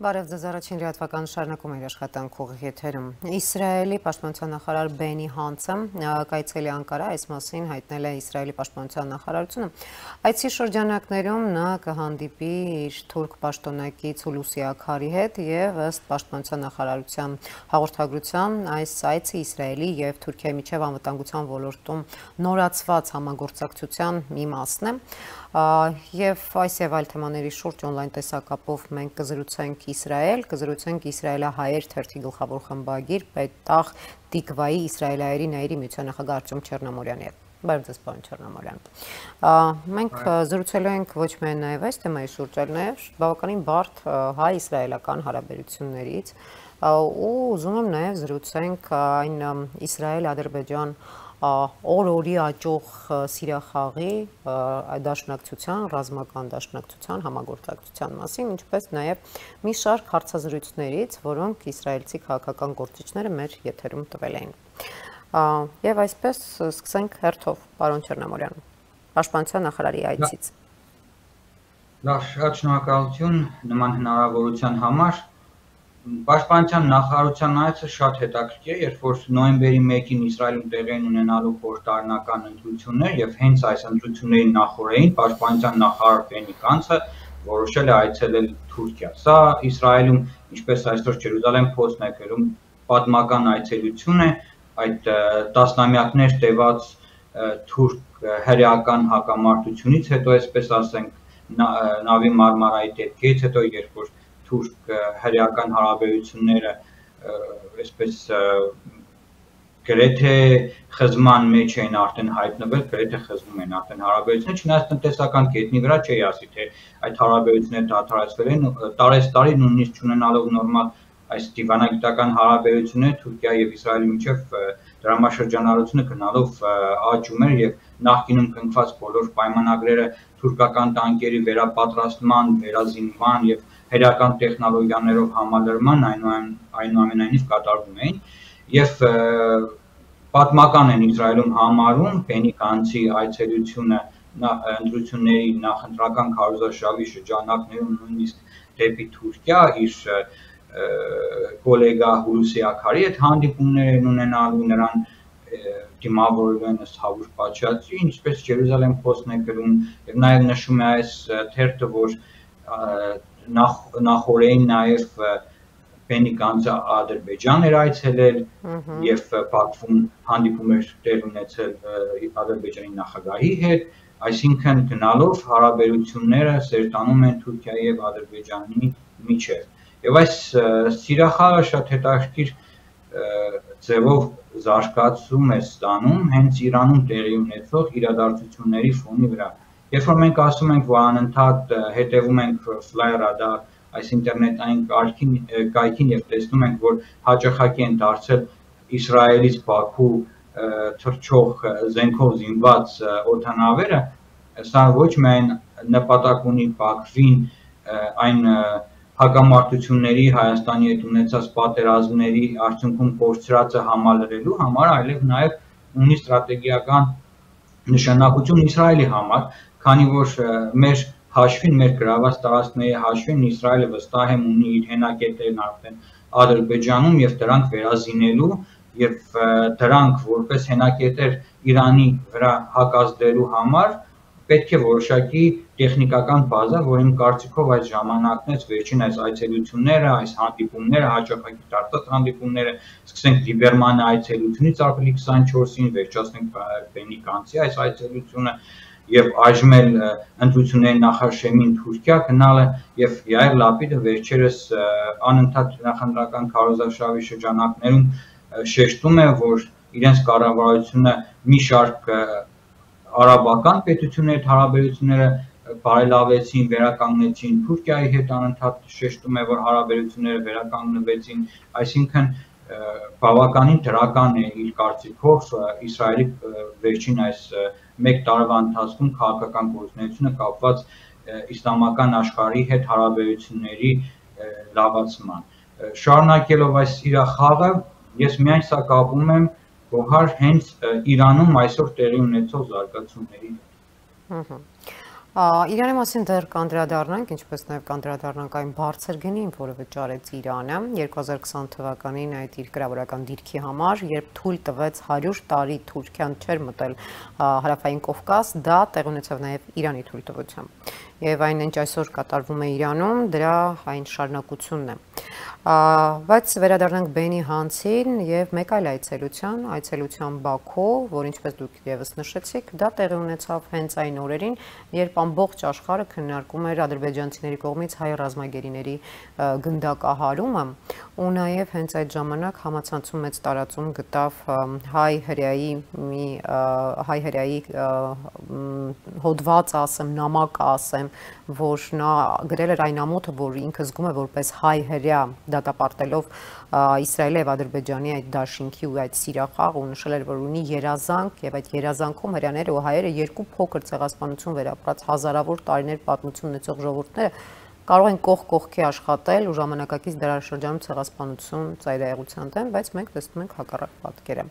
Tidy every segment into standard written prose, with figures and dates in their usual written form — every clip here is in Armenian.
Բարև ձեզ, առաջին լրատվական շարունակում էր աշխատանք ուղիղ եթերում։ Իսրայելի պաշտպանության նախարար Բենի Հանցը կայցելի Անկարա, այս մասին հայտնել է Իսրայելի պաշտպանության նախարարությունը։ Այցի շրջանակներում նա կհանդիպի իր թուրք պաշտոնակից Հուլուսի Աքարի հետ եւ ըստ պաշտպանության նախարարության հաղորդագրության այս այցը Իսրայելի եւ Թուրքիայի միջև անվտանգության ոլորտում նորացված համագործակցության մի մասն է։ Եվ այս եւ այլ թեմաների շուրջ օնլայն տեսակապով մենք կզրուցենք կզրուցենք իսրայելահայեր թերթի գլխավոր խմբագիր Պետախ Տիկվայի իսրայելահայերի նայերի միության նախագահ Արտյոմ Չեռնամորյանի հետ։ Բարև ձեզ, պարոն Չեռնամորյան։ Մենք զրուցելու ենք ոչ միայն նաեւ այս թեմայի շուրջ, այլ նաեւ բավականին բարդ հայ-իսրայելական հարաբերություններից ու ուզում եմ նաեւ զրուցենք այն Իսրայել-Ադրբեջան օր-օրի աճող սիրախաղի դաշնակցության, ռազմական դաշնակցության, համագործակցության մասին, ինչպես նաև մի շարք հարցազրույցներից, որոնք իսրայելցի քաղաքական գործիչները մեր եթերում տվել էին։ Եվ այսպես սկսենք հերթով, պարոն Չեռնամորյան, պաշտպանության նախարարի այցից։ Լավ, շատ շնորհակալություն նման հնարավորության համար։ Պաշտպանության նախարարության այցը շատ հետաքրքիր է, երբ որ նոյեմբերի 1-ին Իսրայելում տեղի են ունենալու խորհրդարանական ընտրություններ եւ հենց այս ընտրությունների նախօրեին պաշտպանության նախարար Բենի Գանցը որոշել է այցելել Թուրքիա։ Սա Իսրայելում, ինչպես այսօր Ջերուսալեմ Post-ն է գրում, պատմական այցելություն է, այդ տասնամյակներ տևած թուրք հրեական հակամարտությունից հետո, այսպես ասենք, Նավի Մարմարայի դեպքից հետո, երբ որ թուրք-հրեական հարաբերությունները այսպես գրեթե խզման մեջ էին արդեն հայտնվել, գրեթե խզվում են արդեն հարաբերությունները, չնայած տնտեսական գետնի վրա չի ասի, թե այդ հարաբերությունները դադարեցվել են, տարեստարի նույնիսկ չունենալով նորմալ այս դիվանագիտական հարաբերությունները Թուրքիայի եւ Իսրայելի միջև դրամաշրջանառությունը գնալով աճում էր եւ նախկինում կնքված բոլոր պայմանագրերը թուրքական տանկերի վերապատրաստման, վերազինման եւ հրեական տեխնոլոգիաներով համալրման այնուամենայնիվ կատարվում էին եւ պատմական են Իսրայելում համարում Բենի Գանցի այցելությունը ընտրությունների նախընտրական քարոզարշավի շրջանակներում նույնիսկ դեպի Թուրքիա իր գոլեգա Հուլուսի Աքարի հետ հանդիպումներ են ունենալու նրան դիմավորելու են ըստ Հավուր Պաչյացի, ինչպես Ջերուսալեմ Post-ն է գրում եւ նաեւ նշում է այս թերթը, որ նախորդին նաև Բենի Գանցը Ադրբեջան էր այցելել եւ Բաքվում հանդիպում էր տեղ ունեցել Ադրբեջանի նախագահի հետ, այսինքն գնալով հարաբերությունները սերտանում են Թուրքիայի եւ Ադրբեջանի միջեւ։ Եվ այս սիրախաղը շատ հետաքրքիր ձևով զարգացում է ստանում հենց Իրանում տեղի ունեցող իրադարձությունների ֆոնի վրա։ Երբ որ մենք ասում ենք, որ անընդհատ հետևում ենք Fly Radar, այս ինտերնետային կայքին եւ տեսնում ենք, որ հաճախակի են դարձել Իսրայելից Բաքու թռչող զենքով զինված օդանավերը, սա ոչ միայն նպատակ ունի Բաքվին այն հակամարտությունների Հայաստանի հետ ունեցած պատերազմների արդյունքում կորցրածը համալրելու համար, այլև նաեւ ունի ստրատեգիական նշանակություն Իսրայելի համար, քանի որ մեր հաշվին, մեր գրաված տարածքների հաշվին Իսրայելը վստահ եմ ունի իր հենակետերն արդեն Ադրբեջանում եւ դրանք վերազինելու եւ դրանք որպես հենակետեր Իրանի վրա հակազդելու համար պետք է որոշակի տեխնիկական բազա, որ իմ կարծիքով այս ժամանակներից վերջին այս այցելությունները, այս հանդիպումները, հաջողակի դարձած հանդիպումները, սկսենք Լիբերմանի այցելությունից ապրիլի 24-ին, վերջացնենք Բենի Գանցի այս այցելությունը եւ այժմ էլ ընտրությունների նախաշեմին Թուրքիա գնալը եւ Յայիր Լապիդը վերջերս անընդհատ նախընտրական քարոզարշավի շրջանակներում շեշտում է, որ իրենց կառավարությունը մի շարք արաբական պետությունների հարաբերությունները բարելավեցին, վերականգնեցին, Թուրքիայի հետ անընդհատ շեշտում է, որ հարաբերությունները վերականգնվեցին, այսինքն բավականին դրական է իր կարծիքով Իսրայելի վերջին այս մեկ տարվա ընթացքում քաղաքական գործունեությունը կապված իսլամական աշխարհի հետ հարաբերությունների լավացման։ Շարունակելով այս սիրախաղը, ես միայն սա կապում եմ Գոհար հենց Իրանում այսօր տեղի ունեցող զարգացումների հետ։ Իրանի մասին դեռ կանդրադառնանք, ինչպես նաև կանդրադառնանք այն բարձր գնին, որը վճարեց Իրանը 2020 թվականին այդ իր գրավորական դիրքի համար, երբ թույլ տվեց 100 տարի Թուրքիան չէր մտել Հարավային Կովկաս, դա տեղ ունեցավ նաև Իրանի թույլտվությամբ։ Եվ այն ինչ այսօր կատարվում է Իրանում, դրա այն շարունակությունն է։ Բայց վերադառնանք Բենի Հանցին եւ մեկ այլ այցելության Բաքու, որ ինչպես դուք եւս նշեցիք, դա տեղի ունեցավ հենց այն օրերին, երբ ամբողջ աշխարհը քննարկում էր ադրբեջանցիների կողմից հայ ռազմագերիների գնդակահարումը, ու նաեւ հենց այդ ժամանակ համացանցում մեծ տարածում գտավ հայ հրեայի հոդվածը, ասեմ, նամակը, ասեմ, որ նա գրել էր այն ամոթը, որ ինքը զգում է որպես հայ հրեա, դատապարտելով Իսրայելի եւ Ադրբեջանի այդ դաշինքի ու այդ սիրախաղ, ու նշել էր, որ ունի երազանք եւ այդ երազանքում հրեաները ու հայերը երկու փոքր ցեղասպանություն վերապրած հազարավոր տարիներ պատմություն ունեցող ժողովուրդները կարող են կողք կողքի աշխատել ու ժամանակակից դարաշրջանում ցեղասպանություն ծայրահեղության դեմ, բայց մենք տեսնում ենք հակառակ պատկերը։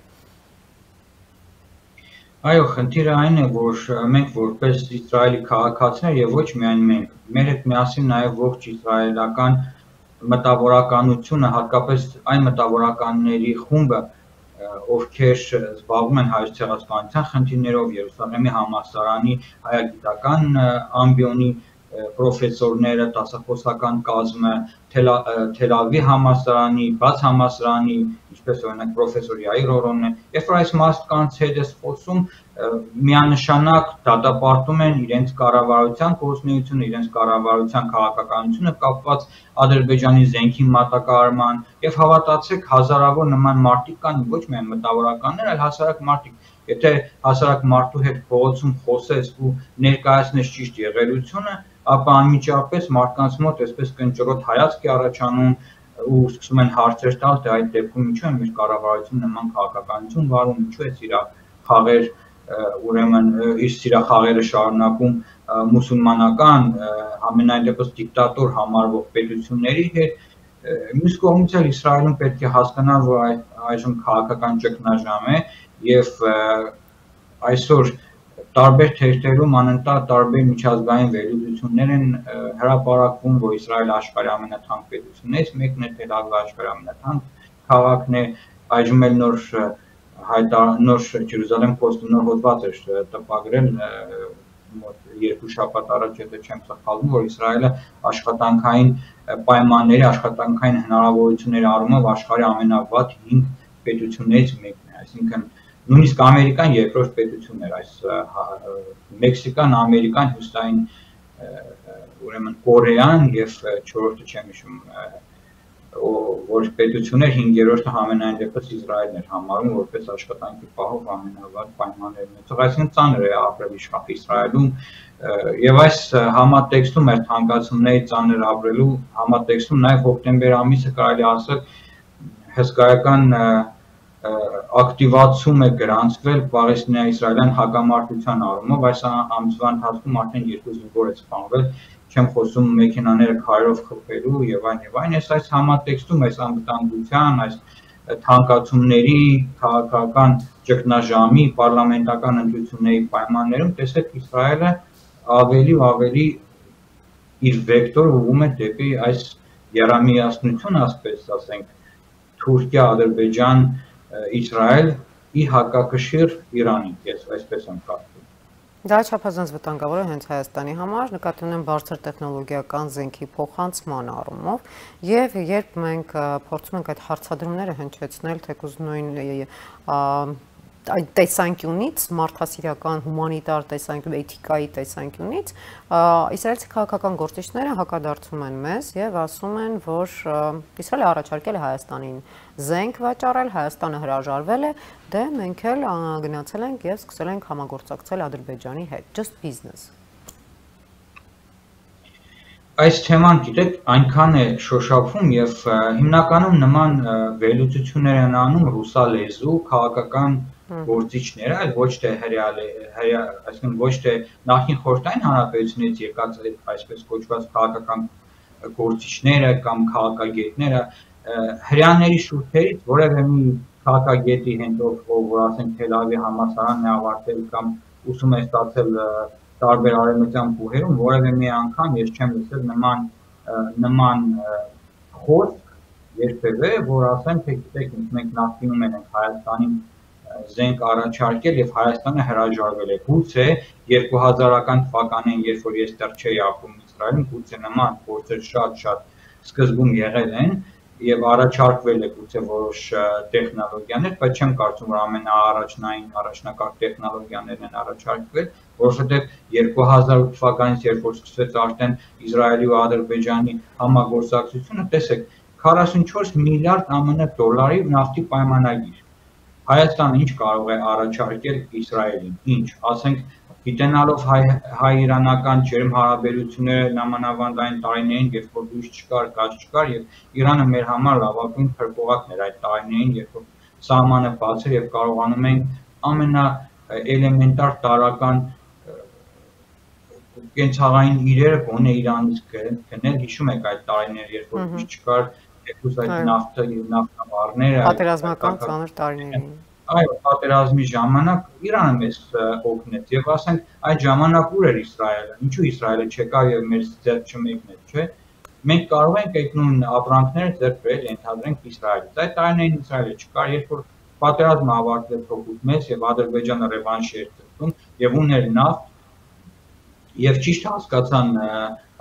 Այո, խնդիրը այն է, որ մենք որպես Իսրայելի քաղաքացիներ եւ ոչ միայն մենք, մեր հետ միասին նաեւ ողջ իսրայելական մտավորականությունը, հատկապես այն մտավորականների խումբը, ովքեր զբաղվում են հայոց ցեղասպանության խնդիրներով, Երուսաղեմի համալսարանի հայագիտական ամբիոնի պրոֆեսորները, դասախոսական կազմը, Թել Ավիվի համալսարանի, բաց համալսարանի, ինչպես օրինակ պրոֆեսոր Յայիր Օրոնն է, երբ որ այս մարդկանց հետ ես խոսում, միանշանակ դատապարտում են իրենց կառավարության գործունեությունը, իրենց կառավարության քաղաքականությունը կապված Ադրբեջանի զենքի մատակարարման, եւ հավատացեք, հազարավոր նման մարդիկ կան, ոչ միայն մտավորականներ, այլ հասարակ մարդիկ։ Եթե հասարակ մարդու հետ փողոցում խոսես ու ներկայացնես ճիշտ եղելությունը, ապա անմիջապես մարդկանց մոտ այսպես կնճռոտ հայացք է առաջանում ու սկսում են հարցեր տալ, թե այդ դեպքում ինչու է մեր կառավարությունը նման քաղաքականություն վարում, ինչու է սիրախաղեր, ուրեմն իր սիրախաղերը շարունակում մուսուլմանական, ամենայն դեպս դիկտատոր համարվող պետությունների հետ։ Մյուս կողմից էլ Իսրայելում պետք է հասկանալ, որ այժմ քաղաքական ճգնաժամ է եւ այսօր տարբեր թերթերում անընդհատ տարբեր միջազգային վերլուծություններ են հրապարակվում, որ Իսրայելը աշխարհի ամենաթանկ պետություններից մեկն է, Թել Ավիվը աշխարհի ամենաթանկ քաղաքն է, այժմ էլ նոր Ջերուսաղեմ Post-ը նոր հոդված էր տպագրել մոտ 2 շաբաթ առաջ, եթե չեմ սխալվում, որ Իսրայելը աշխատանքային պայմանների, աշխատանքային հնարավորությունների առումով աշխարհի ամենավատ 5 պետություններից մեկն է, այսինքն նույնիսկ Ամերիկան երկրորդ պետությունն էր, այս Մեքսիկան, Ամերիկան, Հյուսիսային ուրեմն Կորեան եւ 4-րդը չեմ հիշում, որ պետություններ 5-րդը համենայն դեպս Իսրայելն էր համարում որպես աշխատանքի պահով ամենավատ պայմաններն ունեցող, այսինքն ծանր է ապրել իշխող Իսրայելում եւ այս համատեքստում այդ հանգացումների ծանր ապրելու համատեքստում նաեւ հոկտեմբեր ամիսը կարելի ասել հսկայական ակտիվացում է գրանցվել Պաղեստինա-իսրայելյան հակամարտության առումով, այս ամսվա ընթացքում արդեն 2 զինվոր է սպանվել, չեմ խոսում մեքենաները քարերով խփելու եւ այլն, այս համատեքստում, այս անվտանգության, այս թանկացումների, քաղաքական ճգնաժամի, պարլամենտական ընտրությունների պայմաններում տեսեք Իսրայելը ավելի ու ավելի իր վեկտորը ուղղում է դեպի այս երամիասնություն, ասպես ասենք, Թուրքիա, Ադրբեջան, Իսրայել ի հակակշիռ Իրանին, ես այսպես եմ կարծում։ Դա չափազանց վտանգավոր է հենց Հայաստանի համար, նկատի ունեմ բարձր տեխնոլոգիական զենքի փոխանցման առումով, եւ երբ մենք փորձում ենք այդ հարցադրումները հնչեցնել, թեկուզ նույն այդ տեսանկյունից, մարդասիրական, հումանիտար տեսանկյուն, էթիկայի տեսանկյունից, իսրայելցի քաղաքական գործիչները հակադարձում են մեզ եւ ասում են, որ Իսրայելը առաջարկել է Հայաստանին զենք վաճառել, Հայաստանը հրաժարվել է, դե մենք էլ գնացել ենք եւ սկսել ենք համագործակցել Ադրբեջանի հետ, just business։ Այս թեման, գիտեք, այնքան է շոշափում եւ հիմնականում նման վերլուծություններ են անում ռուսալեզու քաղաքական գործիչները, այլ ոչ թե այսինքն ոչ թե նախին խորհրդային հանրապետությունից եկած այսպես կոչված քաղաքական գործիչները կամ քաղաքագետները, հрьяաների շուրթերից որևէ մի քաղաքագետի հենց ով որ ասենք Թել Ավիվի համալսարանն է ավարտել կամ ուսում է ստացել տարբեր արևմտյան բուհերում որևէ մի անգամ ես չեմ լսել նման խոսք երբևէ, որ ասեն, թե գիտեք, մենք նախկինում ենք Հայաստանին զենք առաջարկել եւ Հայաստանը հրաժարվել է։ Գուցե 2000-ական թվականին, երբ որ ես դեռ չէի ապրում Իսրայելում, գուցե նման գործեր շատ սկզբում եղել են եւ առաջարկվել է գուցե որոշ տեխնոլոգիաներ, բայց չեմ կարծում, որ առաջնակարգ տեխնոլոգիաներն են առաջարկվել, որովհետեւ 2008 թվականից, երբ որ սկսվեց արդեն Իսրայելի ու Ադրբեջանի համագործակցությունը, տեսեք, 44 միլիարդ ԱՄՆ դոլարի նավթի պայմանագիր։ Հայաստանը ինչ կարող է առաջարկել Իսրայելին, ինչ, ասենք, գիտենալով հայ-իրանական ջերմ հարաբերությունները նամանավանդ այն տարիներին, երբ որ լույս չկար, գազ չկար եւ Իրանը մեր համար լավագույն փրկողակն էր այդ տարիներին, երբ որ սահմանը բաց էր եւ կարողանում էին ամենաէլեմենտար տարրական կենցաղային իրերը գոնե Իրանից գնել, հիշում եք այդ տարիները, երբ որ լույս չկար, երկուս այդ նավթավարները պատերազմական ծանր տարիներին։ Այո, պատերազմի ժամանակ Իրանը մեզ օգնեց եւ ասենք այդ ժամանակ ուր էր Իսրայելը, ինչու Իսրայելը չեկավ եւ մեր ձեռք չմեկնեց, չէ՞։ Մենք կարող ենք այդ նույն ապրանքները ձեռք բերել, ենթադրենք Իսրայելից։ Այդ տարիներին Իսրայելը չկար, երբ որ պատերազմը ավարտվեց փոքր մեծ եւ Ադրբեջանը ռևանշի էր ցույցում եւ ուներ նավթ եւ ճիշտ հասկացան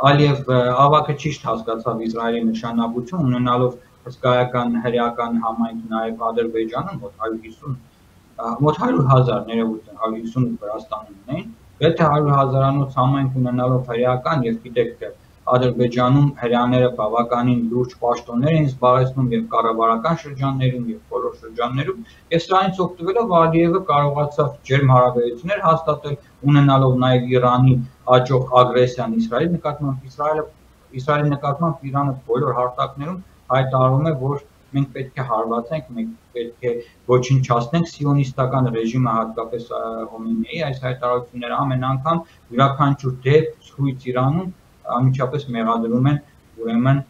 Ալիև ավակը ճիշտ հասկացավ Իսրայելի նշանակություն ունենալով հսկայական հրեական համայնք նաև Ադրբեջանում մոտ 100,000 ներողություն 150 Վրաստանում ունեն, եթե 100,000-անոց համայնք ունենալով հրեական եւ գիտեք Ադրբեջանում հրեաները բավականին լուրջ պաշտոններ են զբաղեցնում եւ կառավարական շրջաններում եւ բոլոր շրջաններում եւ սրանից օգտվելով Ալիևը կարողացավ ջերմ հարաբերություններ հաստատել ունենալով նաեւ Իրանի աճող ագրեսիան Իսրայելի նկատմամբ Իրանը բոլոր հարթակներում հայտարարում է, որ մենք պետք է հարվածենք, մենք պետք է ոչնչացնենք սիոնիստական ռեժիմը, հատկապես Խոմեյնիի այս հայտարարությունները ամեն անգամ յուրաքանչյուր դեպք ցույց Իրանում անմիջապես մեղադրում են ուրեմն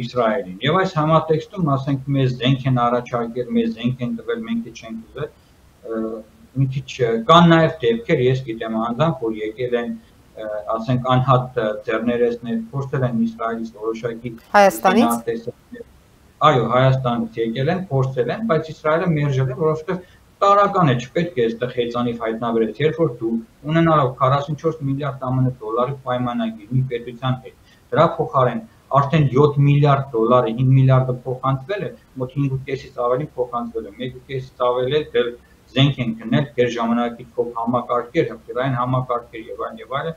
Իսրայելին։ Եվ այս համատեքստում, ասենք, մեզ զենք են առաջարկել, մեզ զենք են տվել, մենք չենք ուզել։ Մի քիչ կան նաև դեպքեր, ես գիտեմ անձամբ, որ եկել են, ասենք, անհատ ձեռներեցներ, փորձել են Իսրայելից որոշակի Հայաստանից։ Այո, Հայաստանից եկել են, փորձել են, բայց Իսրայելը մերժել է, որովհետև տարական է, չպետք է այստեղ հեծանիվ հայտնաբերել, երբ որ դու ունենալով 44 միլիարդ ԱՄՆ դոլարի պայմանագիր մի պետության հետ, դրա փոխարեն արդեն 7 միլիարդ դոլարի 5 միլիարդը փոխանցվել է, մոտ 5.5-ից ավելի փոխանցվել է, 1.5-ից ավելի դեռ զենք են գնել, դեր ժամանակից փոփ համակարգեր, հրային համակարգեր եւ այլն,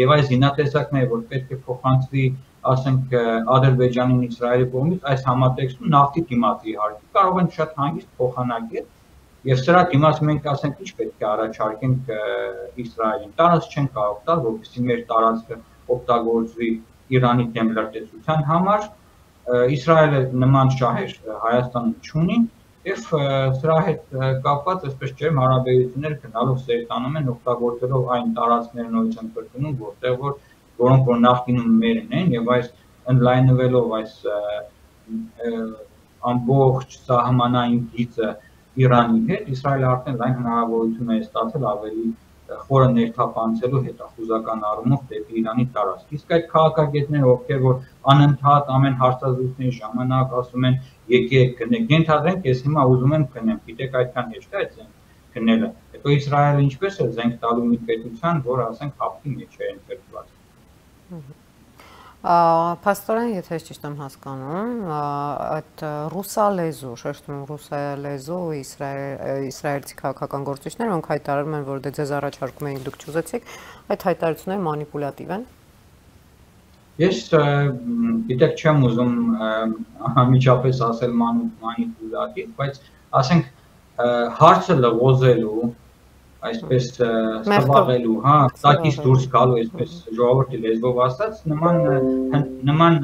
եւ այս զինատեսակները, որ պետք է փոխանցվի, ասենք, Ադրբեջանին Իսրայելի կողմից, այս համատեքստում նավթի դիմաց իհարկե կարող են շատ հանգիստ փոխանակել եւ սրա դիմաց մենք ասենք ինչ պետք է առաջարկենք Իսրայելին, տարածք չեն կարող տալ, որովհետեւ մեր տարածքը օգտագործվի Իրանի դեմ լրտեսության համար, Իսրայելը նման շահեր Հայաստանում չունի եւ սրա հետ կապված այսպես ջերմ հարաբերություններ գնալով սերտանում են օգտագործելով այն տարածքներն նույնիսկ են կրկնում, որոնք որ նախկինում մերն են եւ այս ընդլայնվելով այս ամբողջ սահմանային գիծը Իրանի հետ Իսրայելը արդեն լայն հնարավորություն է ստացել ավելի խորը ներթափանցելու հետախուզական առումով դեպի Իրանի տարածք։ Իսկ այդ քաղաքագետները, ովքեր որ անընդհատ ամեն հարցազրույցների ժամանակ ասում են եկեք գնենք, ենթադրենք ես հիմա ուզում եմ գնեմ, գիտեք այդքան հեշտ է այդ զենք գնելը։ Հետո Իսրայելը ինչպես է զենք տալու մի պետության, որ ասենք հապկի մեջ է ընկերված։ Պաստորեն, եթե ես ճիշտ եմ հասկանում, այդ ռուսալեզու, շեշտում ռուսալեզու իսրայելցի քաղաքական գործիչներ, որոնք հայտարարում են, որ դե ձեզ առաջարկում ենք, դուք չուզեցիք, այդ հայտարարությունները մանիպուլատիվ են։ Ես գիտեք չեմ ուզում անմիջապես ասել մանիպուլատիվ, բայց ասենք հարցը լղոզելու այսպես ստվաղելու, հա, տակից դուրս գալու, այսպես ժողովրդի լեզվով ասած, նման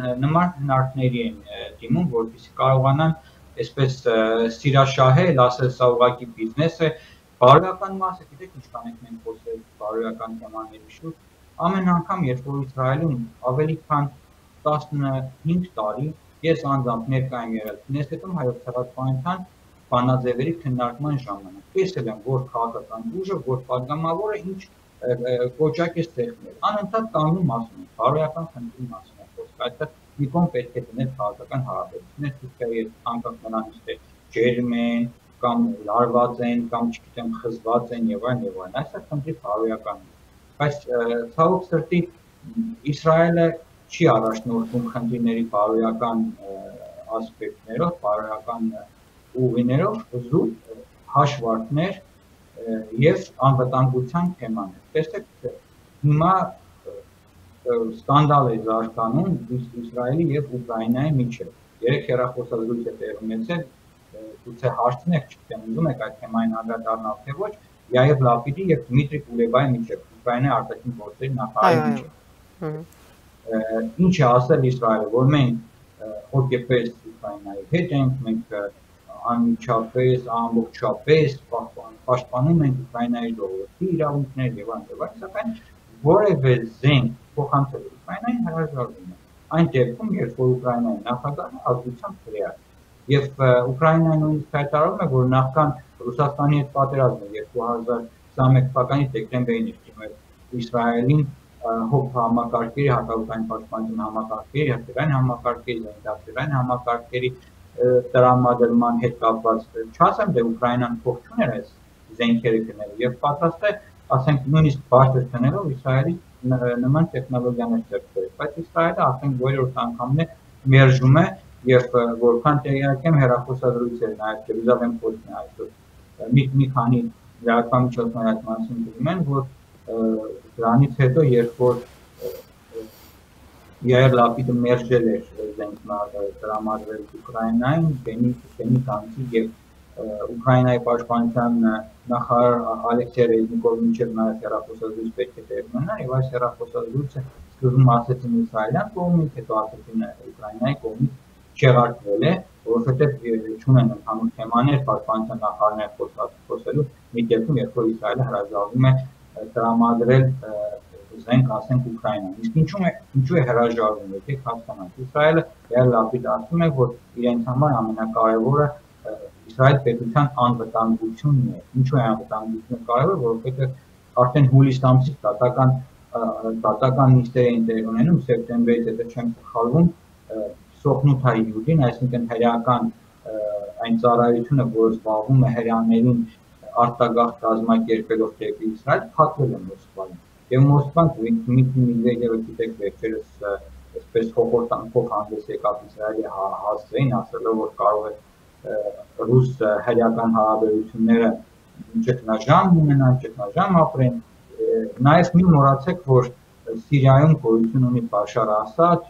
հնարքների են դիմում, որպեսզի կարողանան այսպես սիրաշահել, ասել սա ուղղակի բիզնես է, բարոյական մասը, գիտեք ինչ կանենք մենք խոսել բարոյական թեմաների շուրջ, ամեն անգամ, երբ որ Իսրայելում ավելի քան 15 տարի ես անձամբ ներկա եմ եղել Քնեսետում հայոց ցեղասպանության բանաձևերի քննարկման ժամանակ տեսել եմ, որ քաղաքական ուժը, որ պատգամավորը ինչ կոճակ է ստեղծել, անընդհատ կանգնում ասում են, բարոյական խնդրի մասին է խոսքը, այդտեղ մի կողմ պետք է դնել քաղաքական հարաբերություններ, Թուրքիայի հետ անկախ նրանից թե ջերմ են կամ լարված են կամ չգիտեմ խզված են եւ այլն, այսօր խնդրի բարոյական է, բայց ցավոք սրտի Իսրայելը չի առաջնորդվում խնդիրների բարոյական ասպեկտներով, բարոյական ուղիներով, զուտ հաշվարկներ եւ անվտանգության թեմաներ։ Տեսեք, հիմա սկանդալ է զարգանում Իսրայելի եւ Ուկրաինայի միջեւ։ Երեք հեռախոսազրույց է տեղի ունեցել, գուցե հարցնեք, չգիտեմ, ուզում եք այդ թեմային անդրադառնալ թե ոչ, Յայիր Լապիդի եւ Դմիտրի Կուլեբայի միջեւ, Ուկրաինայի արտաքին գործերի նախարարի միջեւ։ Ինչ է ասել Իսրայելը, որ մենք հոգեպես Ուկրաինայի հետ ենք, մենք անմիջապես, ամբողջապես պաշտպանում ենք Ուկրաինայի ժողովրդի իրավունքները եւ այլն, սակայն որևէ զենք փոխանցել Ուկրաինային հրաժարվում է։ Այն դեպքում, երբ որ Ուկրաինայի նախագահը ազգությամբ հրեա է, եւ Ուկրաինան նույնիսկ հայտարարում է, որ նախքան Ռուսաստանի հետ պատերազմը 2021 թվականի դեկտեմբերին էր Իսրայելին հոբ համակարգերի, հակաուկրաին պաշտպանության համակարգերի, հրթիռային համակարգերի, զենքերային համակարգերի տրամադրման հետ կապված չասեմ, դե Ուկրաինան փող չուներ այս զենքերը գնել եւ պատրաստ է, ասենք նույնիսկ բարձր գնելով Իսրայելի նման տեխնոլոգիաներ ձեռքբերել, բայց Իսրայելը արդեն երրորդ անգամն է մերժում է եւ որքան տեղյակ եմ հեռախոսազրույցեր նաեւ Ջերուսաղեմ Պոստն այսօր մի քանի լրատվամիջոցներ այդ մասին գրում են, որ դրանից հետո երբ որ Յայիր Լապիդը մերժել էր զենքեր տրամադրել Ուկրաինային, Բենի Գանցի եւ Ուկրաինայի պաշտպանության նախարար Ալեքսեյ Ռեզնիկովի միջև նաեւ հեռախոսազրույց պետք է տեղի ունենա եւ այս հեռախոսազրույցը սկզբում ասեցին Իսրայելյան կողմից, հետո ասեցին Ուկրաինայի կողմից չեղարկվել է, որովհետեւ չունեն ընդհանուր թեմաներ պաշտպանության նախարարները խոսելու մի դեպքում, երբ որ Իսրայելը հրաժարվում է տրամադրել զենք ասենք Ուկրաինան։ Իսկ ինչու է հրաժարվում, եկեք հասկանանք։ Իսրայելը Յայիր Լապիդը ասում է, որ իրենց համար ամենակարևորը Իսրայել պետության անվտանգությունն է։ Ինչու է անվտանգությունը կարևոր, որովհետեւ արդեն հուլիս ամսից դատական նիստեր էին տեղի ունենում, սեպտեմբերից հետո չեմ սխալվում, Սոխնութայի յուդին, այսինքն հրեական այն ծառայությունը, որը զբաղվում է հրեաներին արտագաղթ կազմակերպելով դեպի Իսրայել, փակվել է Մոսկվայում։ Եվ Մոսկվան Դմիտրի Մեդվեդևը գիտեք վերջերս այսպես խորհրդանքով հանդես եկավ Իսրայելի հասցեին, ասելով որ կարող է ռուս հրեական հարաբերությունները ճգնաժամ ունենան, ճգնաժամ ապրեն։ Նաև մի մոռացեք, որ Սիրիայում գոյություն ունի Բաշար Ասադ,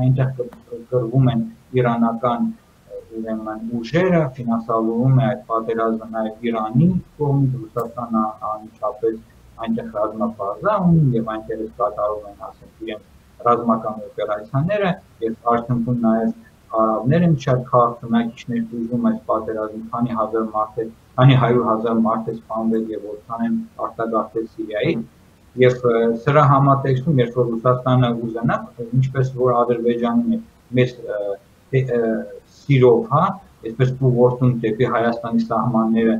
այնտեղ գրվում են իրանական ուրեմն ուժերը, ֆինանսավորվում է այդ պատերազմը նաև Իրանի կողմից, Ռուսաստանը անմիջապես այնտեղ ռազմաբազա ունի եւ այնտեղ կատարում են ասենք իրենց ռազմական օպերացիաները եւ արդյունքում նաև արաբները մի շարք քաղաքացիներ դժում այս պատերազմի քանի 100,000 մարդ է սպանվել եւ որքան են արտագաղթել Սիրիայի եւ սրա համատեքստում երբ որ Ռուսաստանը ուզենա ինչպես որ Ադրբեջանին է մեծ սիրով, հա, այսպես ուղղորդում դեպի Հայաստանի սահմանները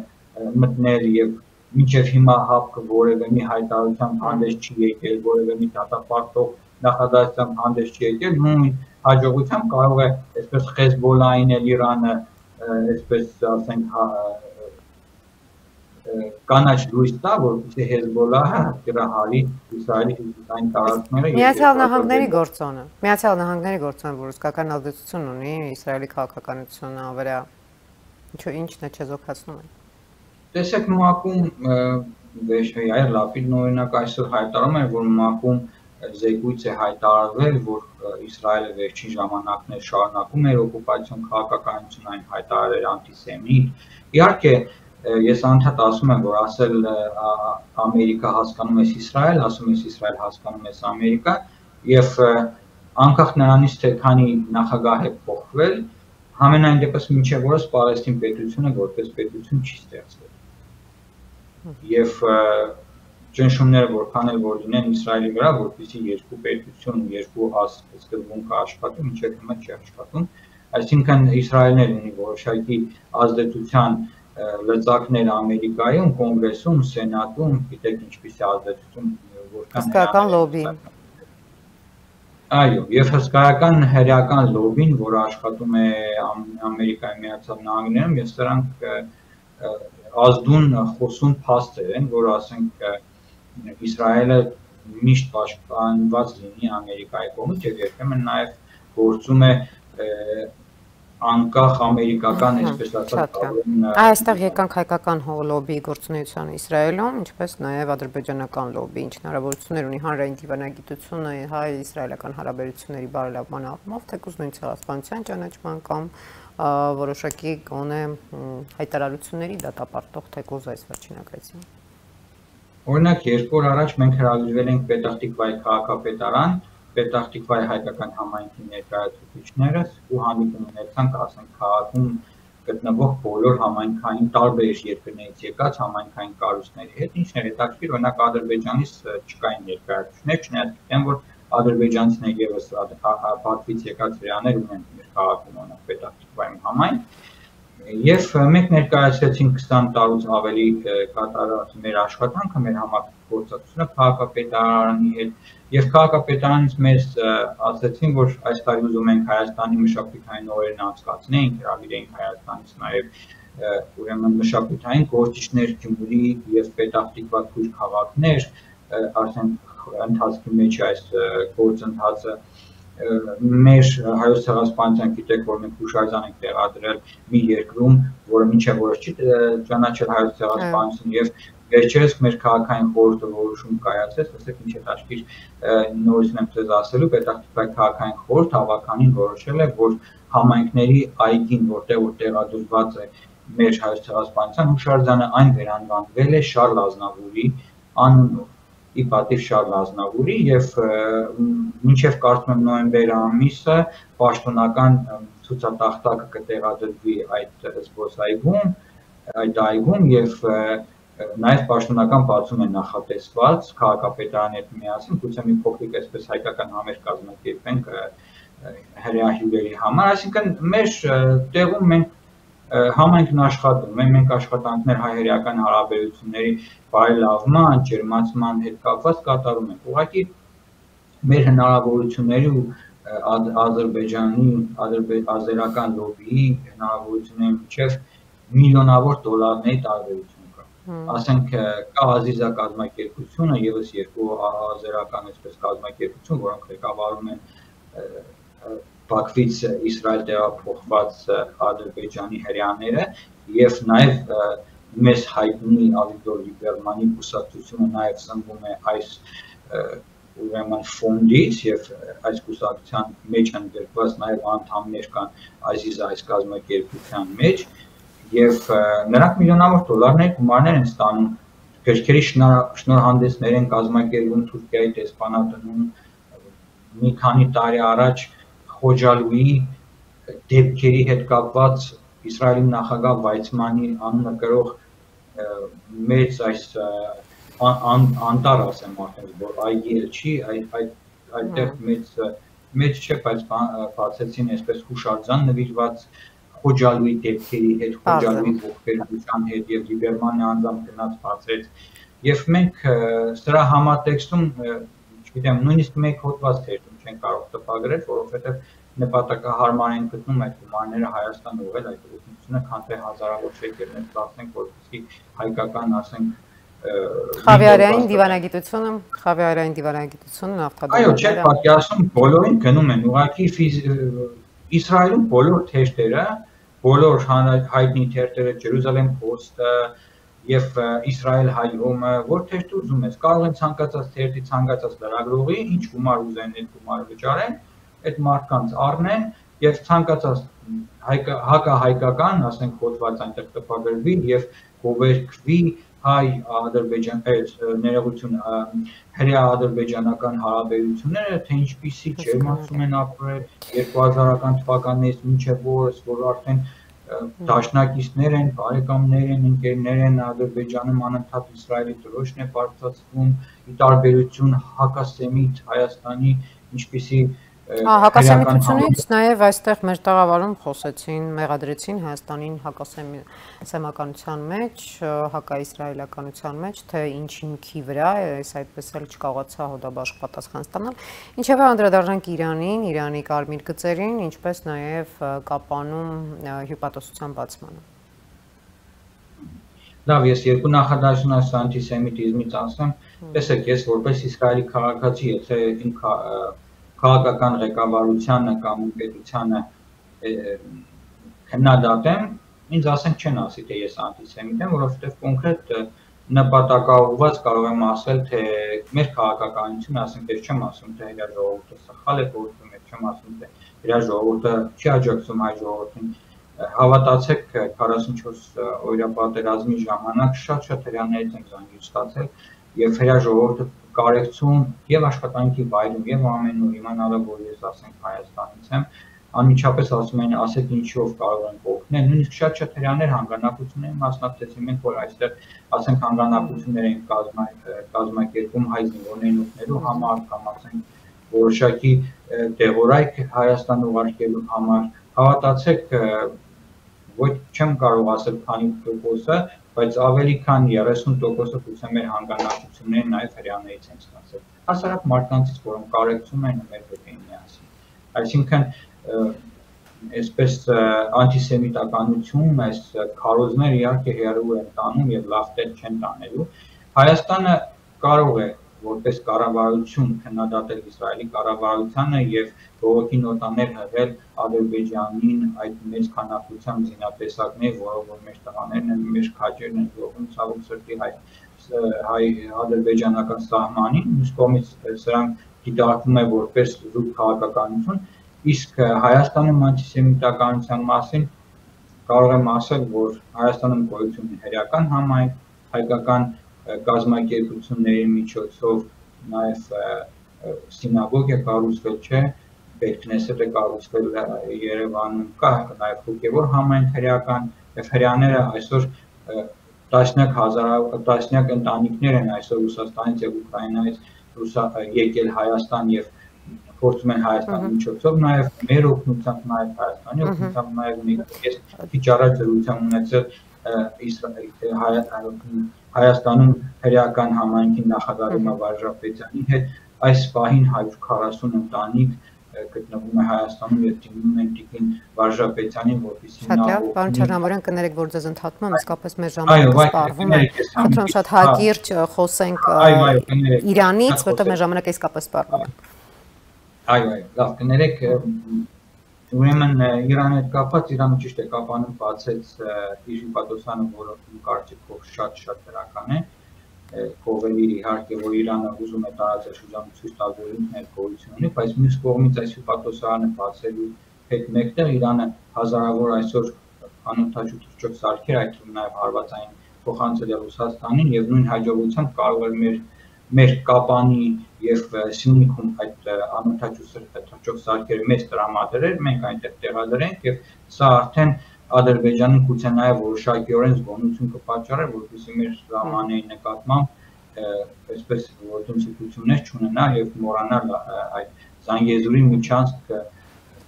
մտնել եւ մինչեւ հիմա հապկը որևէ մի հայտարարությամբ հանդես չի եկել, որևէ մի դատապարտող նախադասությամբ հանդես չի եկել, նույն հաջողությամբ կարող է այսպես Հեզբոլլահին էլ Իրանը այսպես ասենք կանաչ լույս տա, որպեսզի Հեզբոլլահը հրահարի Իսրայելի հյուսիսային տարածքները։ Միացյալ Նահանգների գործոնը, որ իսկական ազդեցություն ունի Իսրայելի քաղաքականությունը վրա, ինչն է չեզոքացնում են։ Տեսեք ՄԱԿ-ում Յայիր Լապիդն օրինակ այսօր հայտարարում է, որ ՄԱԿ-ում զեկույց է հայտարարվել, որ Իսրայելը վերջին ժամանակներ շարունակում է օկուպացիոն քաղաքականություն, այն հայտարարել անտիսեմիտ։ Իհարկե ես անդադ ասում եմ, որ ասել Ամերիկա հասկանում ես Իսրայել, ասում ես Իսրայել հասկանում ես Ամերիկա, եւ անկախ նրանից թե քանի նախագահ է փոխվել, համենայն դեպս մինչև օրս Պալեստին պետությունը որպես պետություն չի ստեղծվել։ Եվ ճնշումները որքան էլ որ լինեն Իսրայելի վրա, որպեսզի երկու պետություն, երկու սկզբունքը աշխատի, մինչև հիմա չի աշխատում, այսինքն Իսրայելն էլ ունի որոշակի ազդեցության լծակներ Ամերիկայում, կոնգրեսում, սենատում, գիտեք ինչպես է ազդեցություն որքան Հսկայական լոբի։ Այո, եւ հսկայական հերական լոբին, որը աշխատում է Ամերիկայի Միացյալ Նահանգներում, եւ սրանք ազդուն խոսուն փաստեր են, որ ասենք Իսրայելը միշտ պաշտպանված լինի Ամերիկայի կողմից եւ երբեմն նաեւ գործում է անկախ ամերիկական, այսպես ասած, այստեղ եկանք հայկական լոբի գործունեությանը Իսրայելում, ինչպես նաև ադրբեջանական լոբի, ինչ հնարավորություններ ունի հանրային դիվանագիտությունը հայ-իսրայելական հարաբերությունների բարելավման առումով, թեկուզ նույն ցեղասպանության ճանաչման կամ որոշակի գոնե հայտարարությունների դատապարտող թեկուզ այս վերջին ագրեսիան։ Օրինակ, 2 օր առաջ մենք հրավիրվել ենք Պետախտիկվայի քաղաքապետարան, Պետախտիկվայի հայկական համայնքի ներկայացուցիչները ու հանդիպում ունեցանք, ասենք, քաղաքում գտնվող բոլոր համայնքային տարբեր երկրներից եկած համայնքային կառույցների հետ, ինչն էր հետաքրքիր, օրինակ Ադրբեջանից չկային ներկայացուցիչներ, չնայած գիտեմ, որ ադրբեջանցիներ եւս Բաքվից եկած հրեաներ ունեն մեր քաղաքում, օրինակ Պետախտիկվայում համայնք, եւ մենք ներկայացրեցինք 20 տարուց ավելի կատարած մեր աշխատանքը, մեր համագործակցությունը քաղաքապետարանի հետ եւ քաղաքապետարանից մեզ ասացին, որ այս տարի ուզում ենք Հայաստանի մշակութային օրերն անցկացնենք, հրավիրենք Հայաստանից նաեւ ուրեմն մշակութային գործիչներ, Գյումրի եւ Պետախտիկվա քույր քաղաքներ, արդեն ընթացքի մեջ այս գործընթացը մեր հայոց ցեղասպանության գիտեք, որ մենք հուշարձան ենք տեղադրել մի երկրում, որը մինչև որոշ չի ճանաչել հայոց ցեղասպանություն եւ վերջերս մեր քաղաքային խորհուրդը որոշում կայացրեց, ասեք ինչ հետաքրքիր նորից եմ ձեզ ասելու, Պետախտիկվայի քաղաքային խորհուրդ հավաքանին որոշել է, որ համայնքների այգին, որտեղ որ տեղադրված է մեր հայոց ցեղասպանության հուշարձանը, այն վերանվանվել է Շարլ Ազնավուրի անունով։ ի պատիվ Շարլ Ազնավուրի եւ մինչեւ կարծում եմ նոյեմբեր ամիսը պաշտոնական ցուցատախտակը կտեղադրվի այդ զբոսայգում, այդ այգում եւ նաեւ պաշտոնական բացում է նախատեսված քաղաքապետարանի հետ միասին, գուցե մի փոքրիկ այսպես հայկական համեր կազմակերպենք հրեա հյուրերի համար, այսինքն մեր տեղում մենք համայնքն աշխատում է, մենք աշխատանքներ հայ-հրեական հարաբերությունների բարելավման, ջերմացման հետ կապված կատարում ենք։ Ուղղակի մեր հնարավորությունների ու Ադրբեջանի, ազերական լոբիի հնարավորությունների միջև միլիոնավոր դոլարների տարբերություն կա։ Ասենք կա Ազիզա կազմակերպությունը, եւս 2 ազերական այսպես կազմակերպություն, որոնք ղեկավարում են Բաքվից Իսրայել տեղափոխված Ադրբեջանի հրեաները եւ նաեւ մեզ հայտնի Ավիգդոր Լիբերմանի կուսակցությունը նաեւ սնվում է այս ուրեմն ֆոնդից եւ այս կուսակցության մեջ ընդգրկված նաեւ անդամներ կան Ազիզա այս կազմակերպության մեջ եւ նրանք միլիոնավոր դոլարներ գումարներ են ստանում գրքերի շնորհանդեսներ են կազմակերպում Թուրքիայի դեսպանատնում մի քանի տարի առաջ Խոջալուի դեպքերի հետ կապված Իսրայելի նախագահ Վայցմանի անունը կրող մեծ այս անտառ ասեմ արդեն որ այգի էլ չի այդտեղ մեծ չէ բայց բացեցին այսպես հուշարձան նվիրված Խոջալուի դեպքերի հետ Խոջալուի ողբերգության հետ եւ Լիբերմանը անձամբ գնաց բացրեց եւ մենք սրա համատեքստում չգիտեմ նույնիսկ մեկ հոդված թերթում չեն կարող տպագրել որովհետեւ նպատակահարմար են գտնում այդ գումարները Հայաստան ուղղել այդ ուղղությունը քան թե հազարավոր շեկերներ ծախսենք որպեսզի հայկական ասենք Խավիարային դիվանագիտությունը Այո, չէ, պատկերացնում բոլորին գնում են ուղղակի Իսրայելում բոլոր թերթերը, բոլոր հայտնի թերթերը, Jerusalem Post-ը եւ Իսրայել հայրոմը, որ թերթ ուզում ես, կարող են ցանկացած թերթի ցանկացած լրագրողի, ինչ գումար ուզեն այդ գումարը վճարեն, այդ մարդկանց առնեն եւ ցանկացած հակահայկական, ասենք հոդված այնտեղ տպագրվի եւ գովերգվի հայ-ադրբեջան ներողություն հրեա ադրբեջանական հարաբերությունները թե ինչպիսի ջերմացում են ապրել 2000-ական թվականներից մինչև օրս որ արդեն դաշնակիցներ են, բարեկամներ են, ընկերներ են Ադրբեջանում անընդհատ Իսրայելի դրոշն է բարձրացվում ի տարբերություն հակասեմիտ Հայաստանի ինչպիսի Հակասեմիտությունից նաև այստեղ մեր տաղավարում խոսեցին, մեղադրեցին Հայաստանին հակասեմականության մեջ, հակաիսրայելականության մեջ, թե ինչ հիմքի վրա, այս այդպես էլ չկարողացա հոդաբաշխ պատասխան ստանալ։ Ինչևէ անդրադառնանք Իրանին, Իրանի կարմիր գծերին, ինչպես նաև Կապանում հյուպատոսության բացմանը։ Լավ, ես երկու նախադասություն այս անտիսեմիտիզմից ասեմ, տեսեք, ես որպես իսրայելի քաղաքացի, եթե իմ քաղաքական ղեկավարությանը կամ պետությանը քննադատեմ, ինձ ասենք չեն ասի, թե ես անտիսեմիտ եմ, որովհետև կոնկրետ նպատակաուղղված կարող եմ ասել, թե մեր քաղաքականությունը, ասենք, ես չեմ ասում, թե իր ժողովուրդը սխալ է գործում, ես չեմ ասում, թե իր ժողովուրդը չի աջակցում հայ ժողովրդին։ Հավատացեք 44 օրյա պատերազմի ժամանակ շատ հրեաներից եմ զանգեր ստացել եւ հրա ժողովուրդը կարեկցում եւ աշխատանքի վայրում եւ ամենուր իմանալով որ ես ասենք Հայաստանից եմ անմիջապես ասում են ասեք ինչով կարող ենք օգնել նույնիսկ շատ հրեաներ հանգանակություն են մասնակցեցին մենք որ այստեղ ասենք հանգանակություններ են կազմակերպում հայ զինվորներին օգնելու համար կամ ասենք որոշակի դեղորայք Հայաստան ուղարկելու համար հավատացեք ոչ չեմ կարող ասել քանի տոկոսը, բայց ավելի քան 30%-ը գուցե մեր հանգանակությունները նաև հրեաներից են ստացել։ Հասարակ մարդկանցից, որոնք կարեկցում են մեր հետ են միասին։ Այսինքն այսպես անտիսեմիտականություն, այս քարոզները իհարկե հեռու են տանում եւ լավ տեղ չեն տանելու։ Հայաստանը կարող է որպես կառավարություն քննադատել Իսրայելի կառավարությանը եւ բողոքի նոտաներ հղել Ադրբեջանին այդ մեծ քանակությամբ զինատեսակներ, որով որ մեր տղաներն են, մեր քաջերն են զոհվում ցավոք սրտի հայ ադրբեջանական սահմանին, մյուս կողմից սրանք դիտարկվում է որպես զուտ քաղաքականություն, իսկ Հայաստանում անտիսեմիտականության մասին կարող եմ ասել, որ Հայաստանում գոյություն է հերական համայնք, հայկական կազմակերպությունների միջոցով նաև սինագոգ է կառուցվել, չէ, Բերքնեսետ է կառուցվել Երևանում, կա նաև հոգևոր համայնք հրեական, եւ հրեաները այսօր տասնյակ ընտանիքներ են այսօր Ռուսաստանից եւ Ուկրաինայից եկել Հայաստան եւ փորձում են Հայաստանի միջոցով նաև մեր օգնությամբ նաև Հայաստանի օգնությամբ նաև ես քիչ առաջ զրույցում ունեցել Հայաստանում հրեական համայնքի նախագահի Վարժապետյանի հետ այս պահին 140 ընտանիք գտնվում է Հայաստանում եւ դիմում են տիկին Վարժապետյանին, որպեսզի նա Շատ լավ, պարոն Չեռնամորյան, կներեք, որ ձեզ ընդհատում եմ, իսկապես մեր ժամանակը սպառվում է։ Խնդրում շատ հակիրճ խոսենք Իրանից, որտեղ մեր ժամանակը իսկապես սպառվում է։ Այո, լավ, կներեք, ուրեմն Իրանի հետ կապված Իրանը ճիշտ է Կապանում բացեց իր հյուպատոսանը, որը կարծիքով շատ դրական է, կողմերի իհարկե, որ Իրանը ուզում է տարածաշրջանում ցույց տալ, որ ինքն էլ գոյություն ունի, բայց մյուս կողմից այս հյուպատոսարանը բացելու հետ մեկտեղ Իրանը հազարավոր այսօր անօդաչու թռչող սարքեր, այդ թվում նաև հարվածային փոխանցել է Ռուսաստանին եւ նույն հաջողությամբ կարող է մեր Կապանի եւ Սյունիքում այդ անօդաչու թռչող սարքերը մեծ տրամադրել, մենք այնտեղ տեղադրենք եւ սա արդեն Ադրբեջանը գուցե նաև որոշակիորեն զգոնություն կպատճառի, որպեսզի մեր սահմանների նկատմամբ այսպես ոտնձգություններ չունենալ եւ մոռանալ այդ Զանգեզուրի միջանցք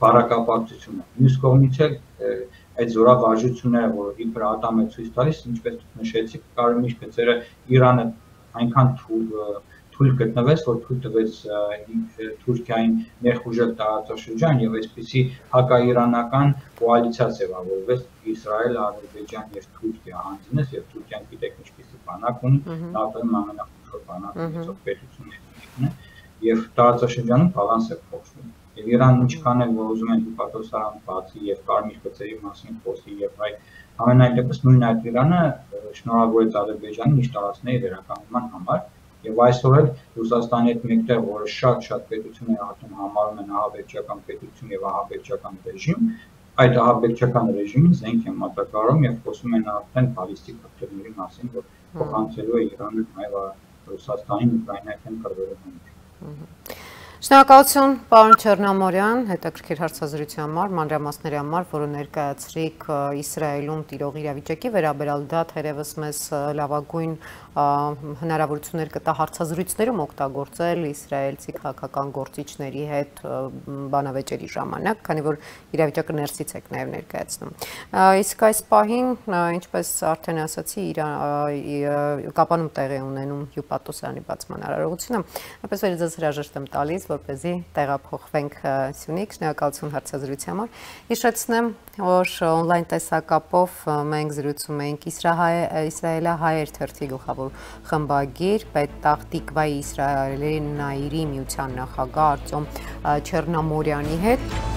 բարակապակցությունը։ Մյուս կողմից էլ այդ զորավարժությունները, որ իբր ատամ է ցույց տալիս, ինչպես դուք նշեցիք, կարմիր գծերը Իրանը այնքան թույլ գտնվեց, որ թույլ տվեց Թուրքիային ներխուժել տարածաշրջան եւ այսպիսի հակաիրանական կոալիցիա ձևավորվեց Իսրայել, Ադրբեջան եւ Թուրքիա հանձնեց եւ Թուրքիան գիտեք ինչպիսի բանակ ունի, ՆԱՏՕ-ում ամենախոշոր բանակը ունեցող պետություններից է եւ տարածաշրջանում բալանս է փոխվում։ Եվ Իրանն ինչքան էլ որ ուզում են հյուպատոսարան բացի եւ կարմիր գծերի մասին խոսի եւ այլ ամենայն դեպս նույն այդ Իրանը շնորհավորեց Ադրբեջանին իր տարածքների վերականգնման համար եւ այսօր էլ Ռուսաստանի հետ մեկտեղ որը շատ պետություններ արդեն համարում են ահաբեկչական պետություն եւ ահաբեկչական ռեժիմ, այդ ահաբեկչական ռեժիմին զենք են մատակարարում եւ խոսում են արդեն բալիստիկ հրթիռների մասին, որ փոխանցելու է Իրանը նաեւ Ռուսաստանին Ուկրաինայից կրվելու համար։ Շնորհակալություն, պարոն Չեռնամորյան, հետաքրքիր հարցազրույցի համար, մանրամասների համար, որը ներկայացրիք Իսրայելում տիրող իրավիճակի վերաբերյալ դա թերևս մեզ լավագույն հնարավորություններ կտա հարցազրույցներում օգտագործել իսրայելցի քաղաքական գործիչների հետ բանավեճերի ժամանակ, քանի որ իրավիճակը ներսից եք նաև ներկայացնում։ Իսկ այս պահին, ինչպես արդեն ասացի, Կապանում տեղի ունենում հյուպատոսարանի բացման արարողությունը, այնպես որ ձեզ հրաժեշտ եմ տալիս, որպեսզի տեղափոխվենք Սյունիք, շնորհակալություն հարցազրույցի համար։ Հիշեցնեմ, որ on-line տեսակապով մենք զրուցում էինք Իսրայելահայեր թերթի գլխավոր խմբագիր, Պետախ Տիկվայի Իսրայելի Նայիրի միության նախագահ Արտյոմ Չեռնամորյանի հետ։